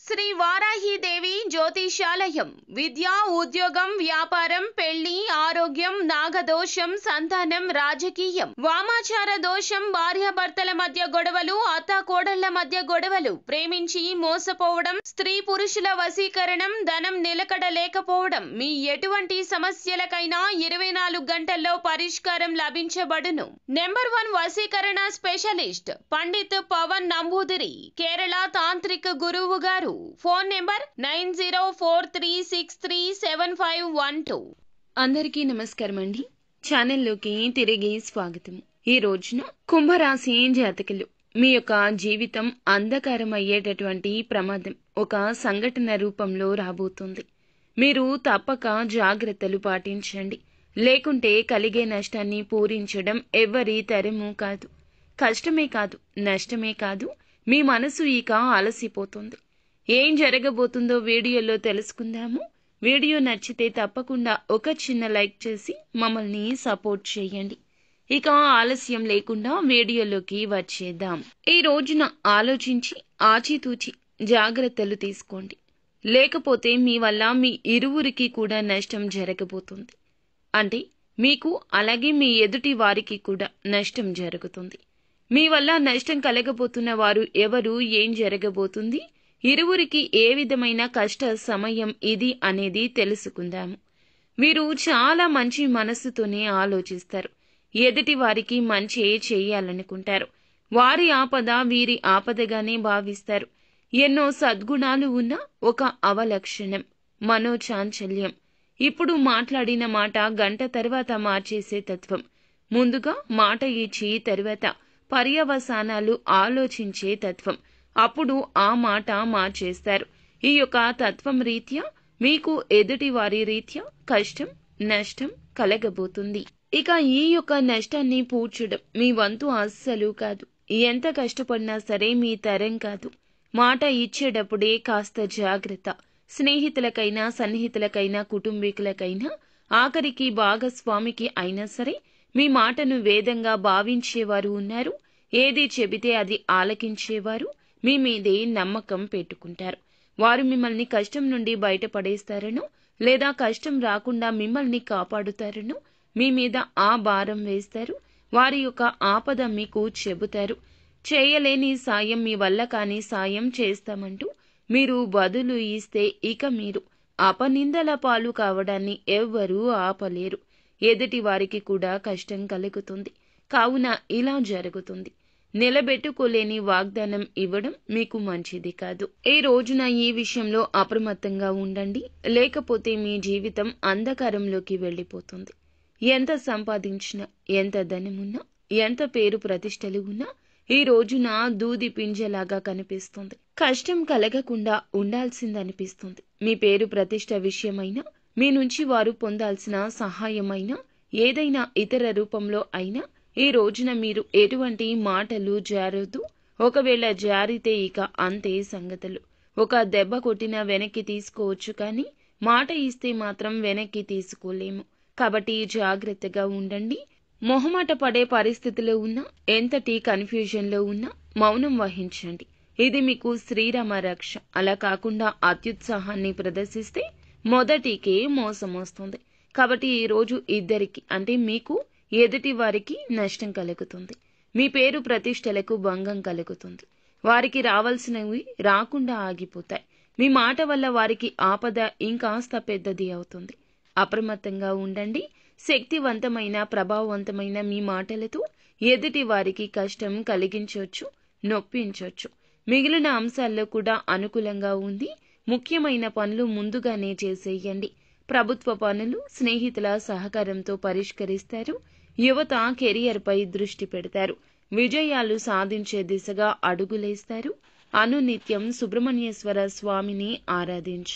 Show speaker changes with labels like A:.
A: శ్రీ వారాహిదేవి జ్యోతిషాలయం విద్య, ఉద్యోగం, వ్యాపారం, పెళ్లి, ఆరోగ్యం, నాగదోషం, సంతానం, రాజకీయం, వామాచార దోషం, భార్యాభర్తల మధ్య గొడవలు, అత్తాకోడళ్ల మధ్య గొడవలు, ప్రేమించి మోసపోవడం, స్త్రీ పురుషుల వశీకరణం, ధనం నిలకడ లేకపోవడం, మీ ఎటువంటి సమస్యలకైనా 24 గంటల్లో పరిష్కారం లభించబడును. నెంబర్ 1 వశీకరణ స్పెషలిస్ట్ పండిత్ పవన్ నంబూదిరి, కేరళ తాంత్రిక గురువు గారు. Phone number 9043637512.
B: అందరికీ నమస్కారం అండి. ఛానల్లోకి తిరిగి స్వాగతం. ఈ రోజున కుంభరాశి జాతకులు మీ యొక్క జీవితం అంధకారం అయ్యేటటువంటి ప్రమాదం ఒక సంఘటన రూపంలో రాబోతుంది. మీరు తప్పక జాగ్రత్తలు పాటించండి. లేకుంటే కలిగే నష్టాన్ని పూరించడం ఎవ్వరి తరము కాదు. కష్టమే కాదు, నష్టమే కాదు, మీ మనసు ఇక అలసిపోతుంది. ఏం జరగబోతుందో వీడియోలో తెలుసుకుందాము. వీడియో నచ్చితే తప్పకుండా ఒక చిన్న లైక్ చేసి మమ్మల్ని సపోర్ట్ చేయండి. ఇక ఆలస్యం లేకుండా వీడియోలోకి వచ్చేద్దాం. ఈ రోజున ఆలోచించి ఆచితూచి జాగ్రత్తలు తీసుకోండి. లేకపోతే మీ వల్ల మీ ఇరువురికి కూడా నష్టం జరగబోతుంది. అంటే మీకు అలాగే మీ ఎదుటి వారికి కూడా నష్టం జరుగుతుంది. మీ వల్ల నష్టం కలగబోతున్న వారు ఎవరు, ఏం జరగబోతుంది, ఇరువురికి ఏ విధమైన కష్ట సమయం ఇది అనేది తెలుసుకుందాము. వీరు చాలా మంచి మనస్సుతోనే ఆలోచిస్తారు. ఎదుటి వారికి మంచి చేయాలనుకుంటారు. వారి ఆపద వీరి ఆపదగానే భావిస్తారు. ఎన్నో సద్గుణాలు ఉన్న ఒక అవలక్షణం మనోచాంచల్యం. ఇప్పుడు మాట్లాడిన మాట గంట తర్వాత మార్చేసే తత్వం. ముందుగా మాట ఇచ్చి తరువాత పర్యవసానాలు ఆలోచించే తత్వం. అప్పుడు ఆ మాట మార్చేస్తారు. ఈ యొక్క తత్వం రీత్యా మీకు ఎదుటి వారి రీత్యా కష్టం, నష్టం కలగబోతుంది. ఇక ఈ యొక్క నష్టాన్ని పూడ్చడం మీ వంతు అస్సలు కాదు. ఎంత కష్టపడినా సరే మీ తరం కాదు. మాట ఇచ్చేటప్పుడే కాస్త జాగ్రత్త. స్నేహితులకైనా, సన్నిహితులకైనా, కుటుంబీకులకైనా, ఆఖరికి భాగస్వామికి అయినా సరే మీ మాటను వేదంగా భావించేవారు ఉన్నారు. ఏది చెబితే అది ఆలకించేవారు మీ మీదే నమ్మకం పెట్టుకుంటారు. వారు మిమ్మల్ని కష్టం నుండి బయటపడేస్తారనో లేదా కష్టం రాకుండా మిమ్మల్ని కాపాడుతారనో మీ మీద ఆ భారం వేస్తారు. వారి యొక్క ఆపద మీకు చెబుతారు. చేయలేని సాయం, మీ వల్ల కాని సాయం చేస్తామంటూ మీరు బదులు ఇస్తే ఇక మీరు అపనిందల పాలు కావడాన్ని ఎవ్వరూ ఆపలేరు. ఎదుటి వారికి కూడా కష్టం కలుగుతుంది. కావున ఇలా జరుగుతుంది. నిలబెట్టుకోలేని వాగ్దానం ఇవ్వడం మీకు మంచిది కాదు. ఈ రోజున ఈ విషయంలో అప్రమత్తంగా ఉండండి. లేకపోతే మీ జీవితం అంధకారంలోకి వెళ్లిపోతుంది. ఎంత సంపాదించినా, ఎంత ధనమున్నా, ఎంత పేరు ప్రతిష్టలు ఉన్నా ఈ రోజున దూది పింజలాగా కనిపిస్తుంది. కష్టం కలగకుండా ఉండాల్సిందనిపిస్తుంది. మీ పేరు ప్రతిష్ట విషయమైనా, మీ నుంచి వారు పొందాల్సిన సహాయమైనా, ఏదైనా ఇతర రూపంలో అయినా ఈ రోజున మీరు ఎటువంటి మాటలు జారొద్దు. ఒకవేళ జారితే ఇక అంతే సంగతులు. ఒక దెబ్బ కొట్టినా వెనక్కి తీసుకోవచ్చు, కానీ మాట ఇస్తే మాత్రం వెనక్కి తీసుకోలేము. కాబట్టి జాగ్రత్తగా ఉండండి. మొహమాట పడే పరిస్థితిలో ఉన్నా, ఎంతటి కన్ఫ్యూజన్లో ఉన్నా మౌనం వహించండి. ఇది మీకు శ్రీరామ రక్ష. అలా కాకుండా అత్యుత్సాహాన్ని ప్రదర్శిస్తే మొదటికే మోసం వస్తుంది. కాబట్టి ఈ రోజు ఇద్దరికి, అంటే మీకు, ఎదుటి వారికి నష్టం కలుగుతుంది. మీ పేరు ప్రతిష్టలకు భంగం కలుగుతుంది. వారికి రావాల్సినవి రాకుండా ఆగిపోతాయి. మీ మాట వల్ల వారికి ఆపద ఇంకాస్త పెద్దది అవుతుంది. అప్రమత్తంగా ఉండండి. శక్తివంతమైన, ప్రభావవంతమైన మీ మాటలతో ఎదుటి వారికి కష్టం కలిగించవచ్చు, నొప్పించవచ్చు. మిగిలిన అంశాల్లో కూడా అనుకూలంగా ఉంది. ముఖ్యమైన పనులు ముందుగానే చేసేయండి. ప్రభుత్వ పనులు స్నేహితుల సహకారంతో పరిష్కరిస్తారు. యువత కెరియర్పై దృష్టి పెడతారు. విజయాలు సాధించే దిశగా అడుగులేస్తారు. అనునిత్యం సుబ్రహ్మణ్యేశ్వర స్వామిని ఆరాధించండి.